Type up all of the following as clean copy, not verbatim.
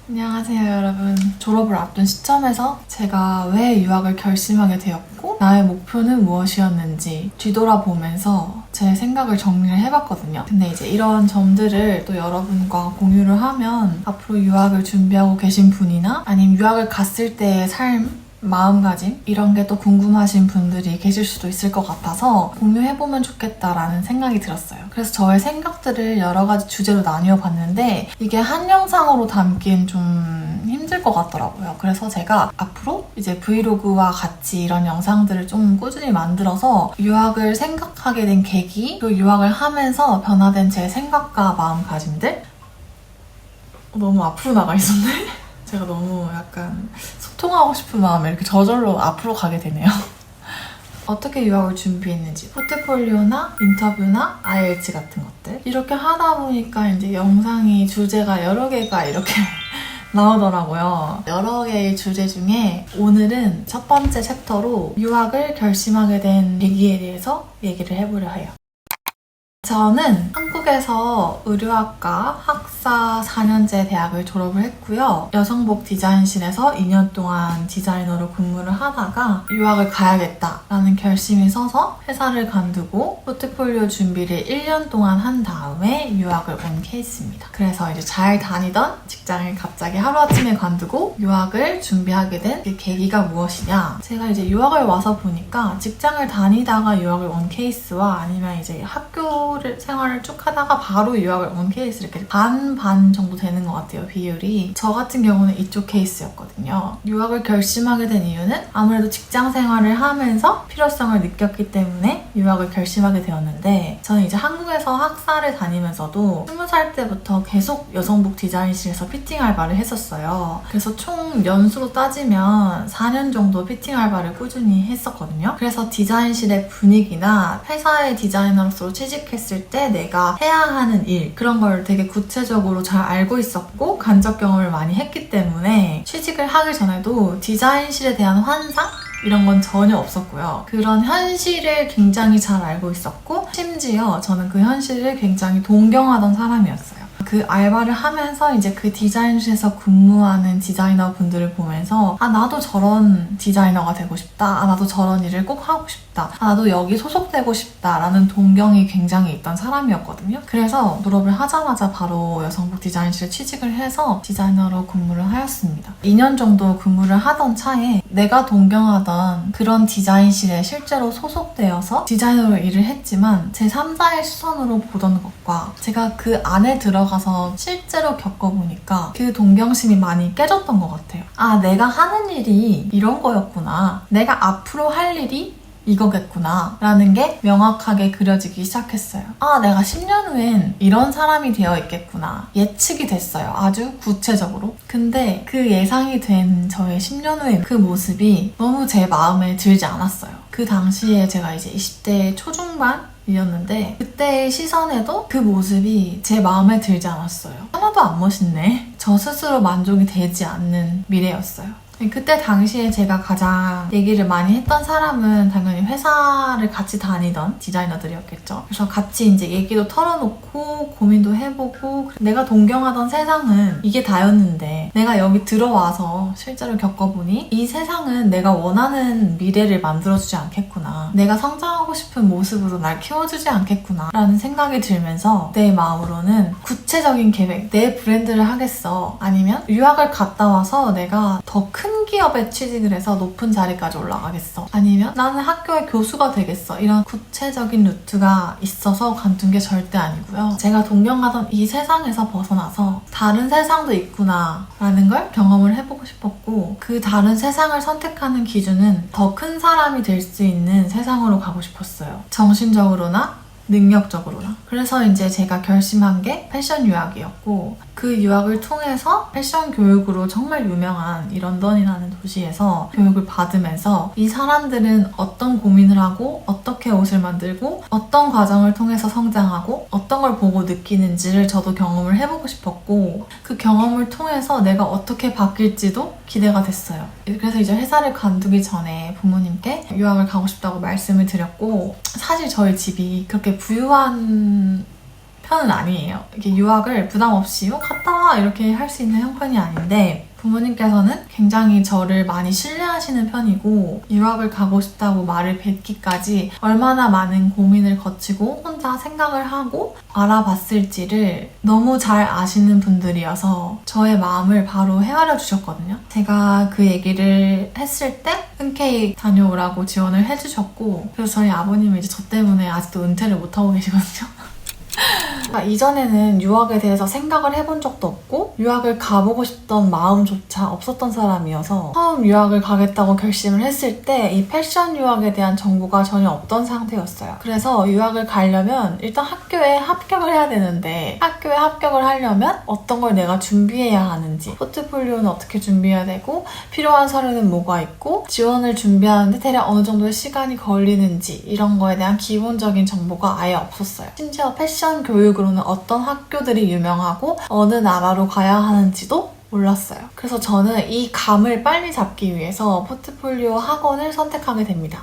안녕하세요 여러분. 졸업을 앞둔 시점에서 제가 왜 유학을 결심하게 되었고 나의 목표는 무엇이었는지 뒤돌아보면서 제 생각을 정리를 해봤거든요. 근데 이제 이런 점들을 또 여러분과 공유를 하면 앞으로 유학을 준비하고 계신 분이나 아니면 유학을 갔을 때의 삶, 마음가짐 이런 게 또 궁금하신 분들이 계실 수도 있을 것 같아서 공유해보면 좋겠다라는 생각이 들었어요. 그래서 저의 생각들을 여러 가지 주제로 나뉘어 봤는데 이게 한 영상으로 담긴 좀 힘들 것 같더라고요. 그래서 제가 앞으로 이제 브이로그와 같이 이런 영상들을 좀 꾸준히 만들어서 유학을 생각하게 된 계기, 또 유학을 하면서 변화된 제 생각과 마음가짐들. 너무 앞으로 나가 있었네. 제가 너무 약간 소통하고 싶은 마음에 이렇게 저절로 앞으로 가게 되네요. 어떻게 유학을 준비했는지, 포트폴리오나 인터뷰나 IELTS 같은 것들 이렇게 하다 보니까 이제 영상이 주제가 여러 개가 이렇게 나오더라고요. 여러 개의 주제 중에 오늘은 첫 번째 챕터로 유학을 결심하게 된 계기에 대해서 얘기를 해보려 해요. 저는 한국에서 의류학과 학사 4년제 대학을 졸업을 했고요. 여성복 디자인실에서 2년 동안 디자이너로 근무를 하다가 유학을 가야겠다라는 결심이 서서 회사를 관두고 포트폴리오 준비를 1년 동안 한 다음에 유학을 온 케이스입니다. 그래서 이제 잘 다니던 직장을 갑자기 하루아침에 관두고 유학을 준비하게 된 그 계기가 무엇이냐. 제가 이제 유학을 와서 보니까 직장을 다니다가 유학을 온 케이스와 아니면 이제 학교 생활을 쭉 하다가 바로 유학을 온 케이스 이렇게 반반 정도 되는 것 같아요, 비율이. 저 같은 경우는 이쪽 케이스였거든요. 유학을 결심하게 된 이유는 아무래도 직장 생활을 하면서 필요성을 느꼈기 때문에 유학을 결심하게 되었는데, 저는 이제 한국에서 학사를 다니면서도 20살 때부터 계속 여성복 디자인실에서 피팅 알바를 했었어요. 그래서 총 연수로 따지면 4년 정도 피팅 알바를 꾸준히 했었거든요. 그래서 디자인실의 분위기나 회사의 디자이너로서 취직했을 때 내가 해야 하는 일, 그런 걸 되게 구체적으로 잘 알고 있었고 간접 경험을 많이 했기 때문에 취직을 하기 전에도 디자인실에 대한 환상? 이런 건 전혀 없었고요. 그런 현실을 굉장히 잘 알고 있었고 심지어 저는 그 현실을 굉장히 동경하던 사람이었어요. 그 알바를 하면서 이제 그 디자인실에서 근무하는 디자이너 분들을 보면서 나도 저런 디자이너가 되고 싶다. 나도 저런 일을 꼭 하고 싶다. 나도 여기 소속되고 싶다 라는 동경이 굉장히 있던 사람이었거든요. 그래서 졸업을 하자마자 바로 여성복 디자인실에 취직을 해서 디자이너로 근무를 하였습니다. 2년 정도 근무를 하던 차에 내가 동경하던 그런 디자인실에 실제로 소속되어서 디자이너로 일을 했지만 제 3자의 시선으로 보던 것과 제가 그 안에 들어가서 실제로 겪어보니까 그 동경심이 많이 깨졌던 것 같아요. 내가 하는 일이 이런 거였구나. 내가 앞으로 할 일이 이거겠구나 라는 게 명확하게 그려지기 시작했어요. 내가 10년 후엔 이런 사람이 되어 있겠구나. 예측이 됐어요. 아주 구체적으로. 근데 그 예상이 된 저의 10년 후의 그 모습이 너무 제 마음에 들지 않았어요. 그 당시에 제가 이제 20대 초중반이었는데 그때의 시선에도 그 모습이 제 마음에 들지 않았어요. 하나도 안 멋있네. 저 스스로 만족이 되지 않는 미래였어요. 그때 당시에 제가 가장 얘기를 많이 했던 사람은 당연히 회사를 같이 다니던 디자이너들이었겠죠. 그래서 같이 이제 얘기도 털어놓고 고민도 해보고 내가 동경하던 세상은 이게 다였는데 내가 여기 들어와서 실제로 겪어보니 이 세상은 내가 원하는 미래를 만들어주지 않겠구나. 내가 성장하고 싶은 모습으로 날 키워주지 않겠구나 라는 생각이 들면서 내 마음으로는 구체적인 계획, 내 브랜드를 하겠어. 아니면 유학을 갔다 와서 내가 더 큰 기업에 취직을 해서 높은 자리까지 올라가겠어. 아니면 나는 학교의 교수가 되겠어. 이런 구체적인 루트가 있어서 관둔 게 절대 아니고요. 제가 동경하던 이 세상에서 벗어나서 다른 세상도 있구나 라는 걸 경험을 해보고 싶었고, 그 다른 세상을 선택하는 기준은 더 큰 사람이 될 수 있는 세상으로 가고 싶었어요. 정신적으로나 능력적으로나. 그래서 이제 제가 결심한 게 패션 유학이었고, 그 유학을 통해서 패션 교육으로 정말 유명한 이 런던이라는 도시에서 교육을 받으면서 이 사람들은 어떤 고민을 하고 어떻게 옷을 만들고 어떤 과정을 통해서 성장하고 어떤 걸 보고 느끼는지를 저도 경험을 해보고 싶었고, 그 경험을 통해서 내가 어떻게 바뀔지도 기대가 됐어요. 그래서 이제 회사를 관두기 전에 부모님께 유학을 가고 싶다고 말씀을 드렸고, 사실 저희 집이 그렇게 부유한 편은 아니에요. 이렇게 유학을 부담 없이 갔다 와 이렇게 할 수 있는 형편이 아닌데 부모님께서는 굉장히 저를 많이 신뢰하시는 편이고 유학을 가고 싶다고 말을 뱉기까지 얼마나 많은 고민을 거치고 혼자 생각을 하고 알아봤을지를 너무 잘 아시는 분들이어서 저의 마음을 바로 헤아려 주셨거든요. 제가 그 얘기를 했을 때 흔쾌히 다녀오라고 지원을 해주셨고 그래서 저희 아버님은 이제 저 때문에 아직도 은퇴를 못하고 계시거든요. 이전에는 유학에 대해서 생각을 해본 적도 없고 유학을 가보고 싶던 마음조차 없었던 사람이어서 처음 유학을 가겠다고 결심을 했을 때 이 패션 유학에 대한 정보가 전혀 없던 상태였어요. 그래서 유학을 가려면 일단 학교에 합격을 해야 되는데 학교에 합격을 하려면 어떤 걸 내가 준비해야 하는지 포트폴리오는 어떻게 준비해야 되고 필요한 서류는 뭐가 있고 지원을 준비하는데 대략 어느 정도의 시간이 걸리는지 이런 거에 대한 기본적인 정보가 아예 없었어요. 심지어 패션 교육으로는 어떤 학교들이 유명하고 어느 나라로 가야 하는지도 몰랐어요. 그래서 저는 이 감을 빨리 잡기 위해서 포트폴리오 학원을 선택하게 됩니다.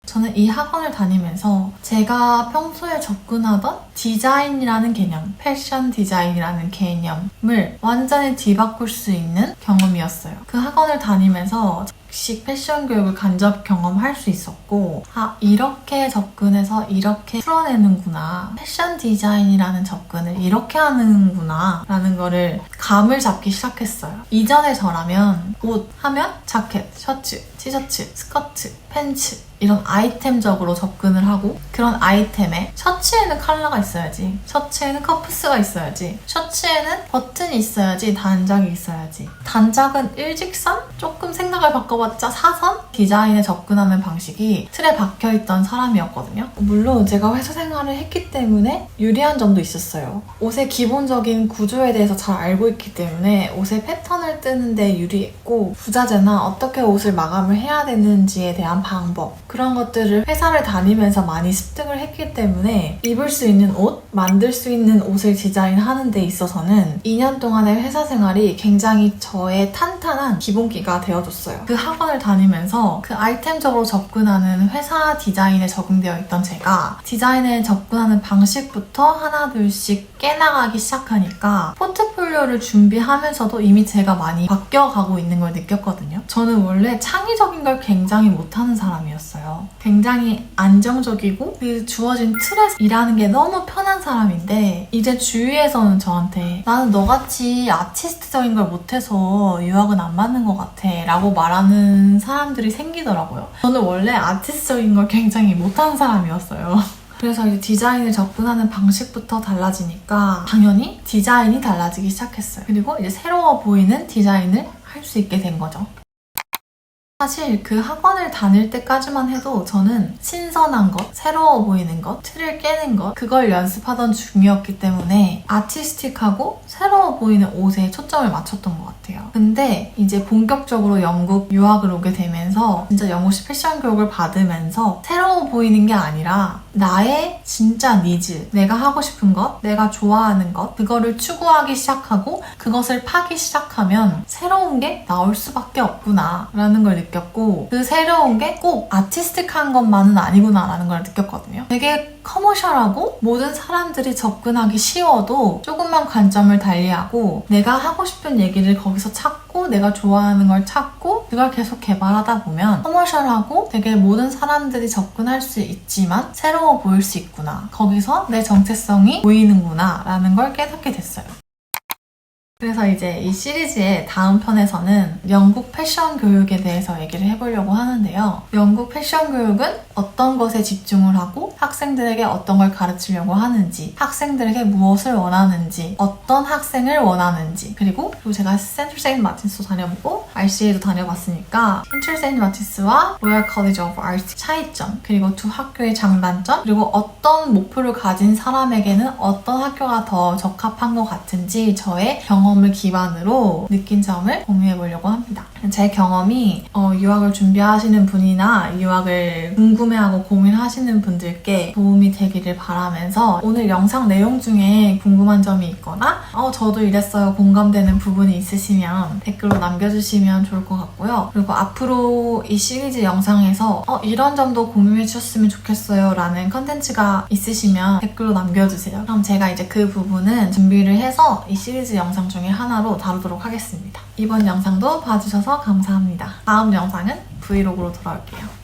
저는 이 학원을 다니면서 제가 평소에 접근하던 디자인이라는 개념, 패션 디자인이라는 개념을 완전히 뒤바꿀 수 있는 경험이었어요. 그 학원을 다니면서 즉시 패션 교육을 간접 경험할 수 있었고 이렇게 접근해서 이렇게 풀어내는구나. 패션 디자인이라는 접근을 이렇게 하는구나 라는 거를 감을 잡기 시작했어요. 이전에 저라면 옷 하면 자켓, 셔츠, 티셔츠, 스커트, 팬츠 이런 아이템적으로 접근을 하고 그런 아이템에 셔츠에는 컬러가 있어야지, 셔츠에는 커프스가 있어야지, 셔츠에는 버튼이 있어야지, 단작이 있어야지. 단작은 일직선? 조금 생각을 바꿔봤자 사선? 디자인에 접근하는 방식이 틀에 박혀있던 사람이었거든요. 물론 제가 회사 생활을 했기 때문에 유리한 점도 있었어요. 옷의 기본적인 구조에 대해서 잘 알고 있기 때문에 옷의 패턴을 뜨는데 유리했고 부자재나 어떻게 옷을 마감을 해야 되는지에 대한 방법 그런 것들을 회사를 다니면서 많이 습득을 했기 때문에 입을 수 있는 옷, 만들 수 있는 옷을 디자인하는 데 있어서는 2년 동안의 회사 생활이 굉장히 저의 탄탄한 기본기가 되어줬어요. 그 학원을 다니면서 그 아이템적으로 접근하는 회사 디자인에 적응되어 있던 제가 디자인에 접근하는 방식부터 하나둘씩 깨나가기 시작하니까 포트폴리오를 준비하면서도 이미 제가 많이 바뀌어가고 있는 걸 느꼈거든요. 저는 원래 창의적인 걸 굉장히 못하는 사람이었어요. 굉장히 안정적이고 그 주어진 틀에서 일하는 게 너무 편한 사람인데 이제 주위에서는 저한테 나는 너같이 아티스트적인 걸 못해서 유학은 안 맞는 것 같아 라고 말하는 사람들이 생기더라고요. 저는 원래 아티스트적인 걸 굉장히 못하는 사람이었어요. 그래서 이제 디자인을 접근하는 방식부터 달라지니까 당연히 디자인이 달라지기 시작했어요. 그리고 이제 새로워 보이는 디자인을 할 수 있게 된 거죠. 사실 그 학원을 다닐 때까지만 해도 저는 신선한 것, 새로워 보이는 것, 틀을 깨는 것 그걸 연습하던 중이었기 때문에 아티스틱하고 새로워 보이는 옷에 초점을 맞췄던 것 같아요. 근데 이제 본격적으로 영국 유학을 오게 되면서 진짜 영국식 패션 교육을 받으면서 새로워 보이는 게 아니라 나의 진짜 니즈, 내가 하고 싶은 것, 내가 좋아하는 것 그거를 추구하기 시작하고 그것을 파기 시작하면 새로운 게 나올 수밖에 없구나 라는 걸 느꼈고 그 새로운 게 꼭 아티스틱한 것만은 아니구나 라는 걸 느꼈거든요. 되게 커머셜하고 모든 사람들이 접근하기 쉬워도 조금만 관점을 달리하고 내가 하고 싶은 얘기를 거기서 찾고 내가 좋아하는 걸 찾고 그걸 계속 개발하다 보면 커머셜하고 되게 모든 사람들이 접근할 수 있지만 새로워 보일 수 있구나. 거기서 내 정체성이 보이는구나 라는 걸 깨닫게 됐어요. 그래서 이제 이 시리즈의 다음 편에서는 영국 패션 교육에 대해서 얘기를 해보려고 하는데요. 영국 패션 교육은 어떤 것에 집중을 하고 학생들에게 어떤 걸 가르치려고 하는지, 학생들에게 무엇을 원하는지, 어떤 학생을 원하는지 그리고 제가 센트럴 세인트 마틴스도 다녀보고 RCA도 다녀봤으니까 센트럴 세인트 마틴스와 로열 컬리지 오브 아트 차이점 그리고 두 학교의 장단점 그리고 어떤 목표를 가진 사람에게는 어떤 학교가 더 적합한 것 같은지 저의 경험을 기반으로 느낀 점을 공유해 보려고 합니다. 제 경험이 유학을 준비하시는 분이나 유학을 궁금해하고 고민하시는 분들께 도움이 되기를 바라면서 오늘 영상 내용 중에 궁금한 점이 있거나 저도 이랬어요 공감되는 부분이 있으시면 댓글로 남겨주시면 좋을 것 같고요. 그리고 앞으로 이 시리즈 영상에서 이런 점도 공유해 주셨으면 좋겠어요 라는 컨텐츠가 있으시면 댓글로 남겨주세요. 그럼 제가 이제 그 부분은 준비를 해서 이 시리즈 영상 중에 하나로 다루도록 하겠습니다. 이번 영상도 봐주셔서 감사합니다. 다음 영상은 브이로그로 돌아올게요.